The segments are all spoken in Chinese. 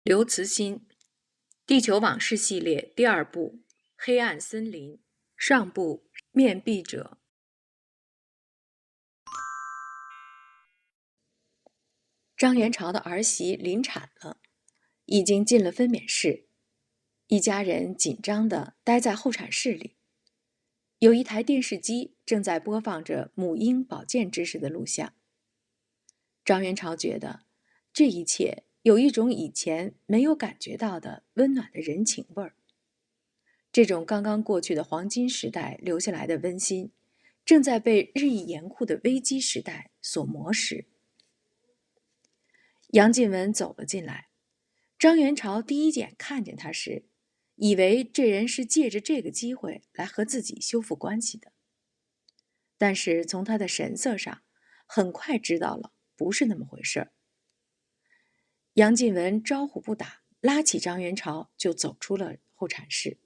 刘慈欣《地球往事》系列第二部《黑暗森林》上部面壁者。张元朝的儿媳临产了，已经进了分娩室，一家人紧张地待在候产室里。有一台电视机正在播放着母婴保健知识的录像。张元朝觉得这一切有一种以前没有感觉到的温暖的人情味儿。这种刚刚过去的黄金时代留下来的温馨，正在被日益严酷的危机时代所磨蚀。杨进文走了进来，张元朝第一眼看见他时，以为这人是借着这个机会来和自己修复关系的。但是从他的神色上，很快知道了不是那么回事儿。杨进文招呼不打，拉起张元朝就走出了候产室，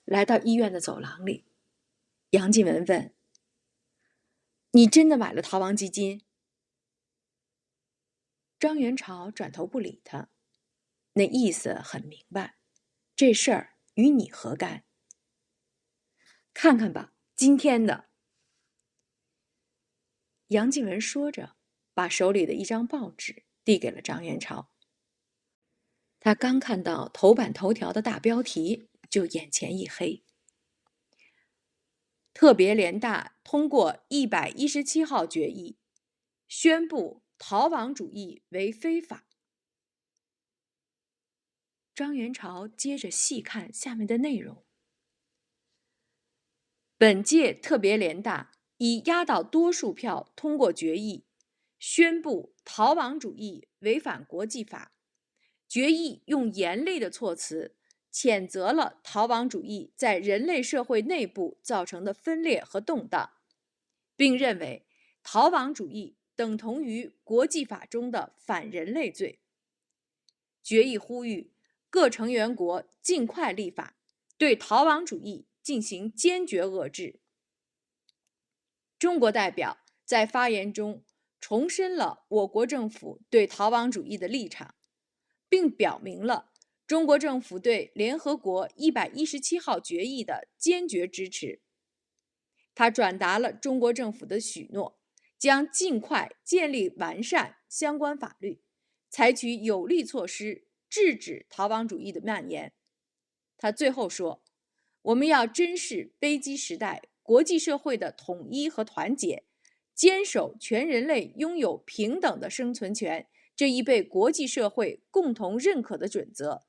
来到医院的走廊里。杨进文问：“你真的买了逃亡基金？”张元朝转头不理他，那意思很明白，这事儿与你何干？看看吧，今天的。杨进文说着，把手里的一张报纸递给了张元朝。他刚看到头版头条的大标题，就眼前一黑。特别联大通过117号决议，宣布逃亡主义为非法。张元朝接着细看下面的内容。本届特别联大以压倒多数票通过决议，宣布逃亡主义违反国际法。决议用严厉的措辞谴责了逃亡主义在人类社会内部造成的分裂和动荡，并认为逃亡主义等同于国际法中的反人类罪。决议呼吁各成员国尽快立法，对逃亡主义进行坚决遏制。中国代表在发言中重申了我国政府对逃亡主义的立场，并表明了中国政府对联合国117号决议的坚决支持。他转达了中国政府的许诺，将尽快建立完善相关法律，采取有力措施制止逃亡主义的蔓延。他最后说，我们要珍视危机时代国际社会的统一和团结，坚守全人类拥有平等的生存权这一被国际社会共同认可的准则。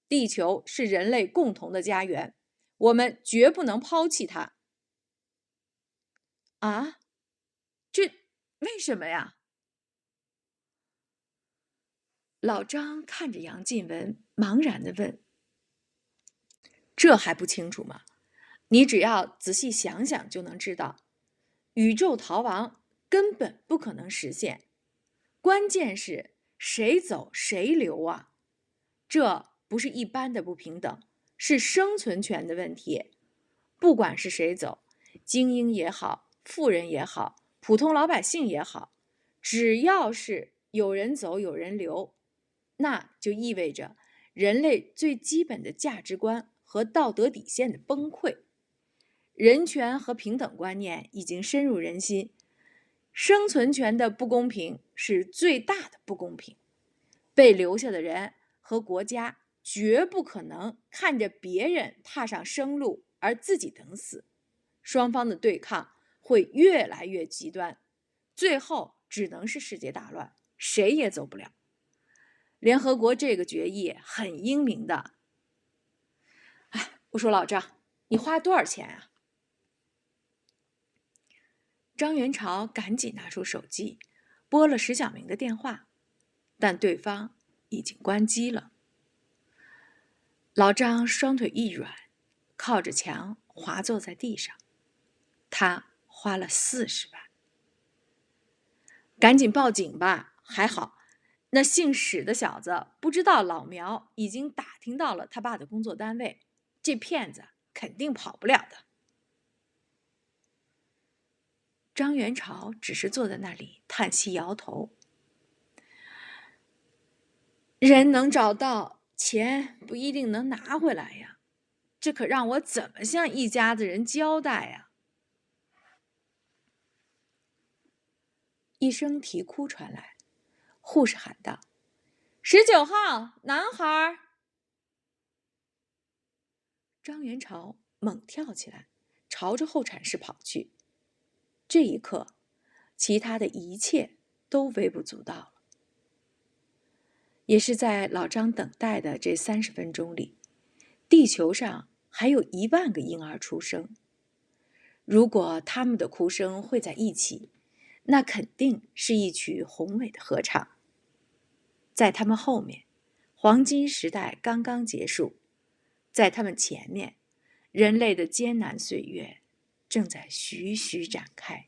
地球是人类共同的家园，我们绝不能抛弃它。啊，这为什么呀？老张看着杨进文，茫然地问：“这还不清楚吗？你只要仔细想想就能知道，宇宙逃亡根本不可能实现。关键是谁走谁留啊！这不是一般的不平等，是生存权的问题。不管是谁走，精英也好，富人也好，普通老百姓也好，只要是有人走有人留，那就意味着人类最基本的价值观和道德底线的崩溃。人权和平等观念已经深入人心，生存权的不公平是最大的不公平。被留下的人和国家绝不可能看着别人踏上生路而自己等死，双方的对抗会越来越极端，最后只能是世界大乱，谁也走不了。联合国这个决议很英明的。我说老张，你花多少钱啊？张元朝赶紧拿出手机，拨了石小明的电话，但对方已经关机了。老张双腿一软，靠着墙滑坐在地上。他花了40万。赶紧报警吧！还好，那姓史的小子不知道老苗已经打听到了他爸的工作单位，这骗子肯定跑不了的。张元朝只是坐在那里叹息摇头。人能找到，钱不一定能拿回来呀，这可让我怎么向一家子人交代呀？一声啼哭传来，护士喊道：“19号，男孩！”张元朝猛跳起来，朝着候产室跑去。这一刻，其他的一切都微不足道了。也是在老张等待的这30分钟里，地球上还有1万个婴儿出生。如果他们的哭声汇在一起，那肯定是一曲宏伟的合唱。在他们后面，黄金时代刚刚结束；在他们前面，人类的艰难岁月正在徐徐展开。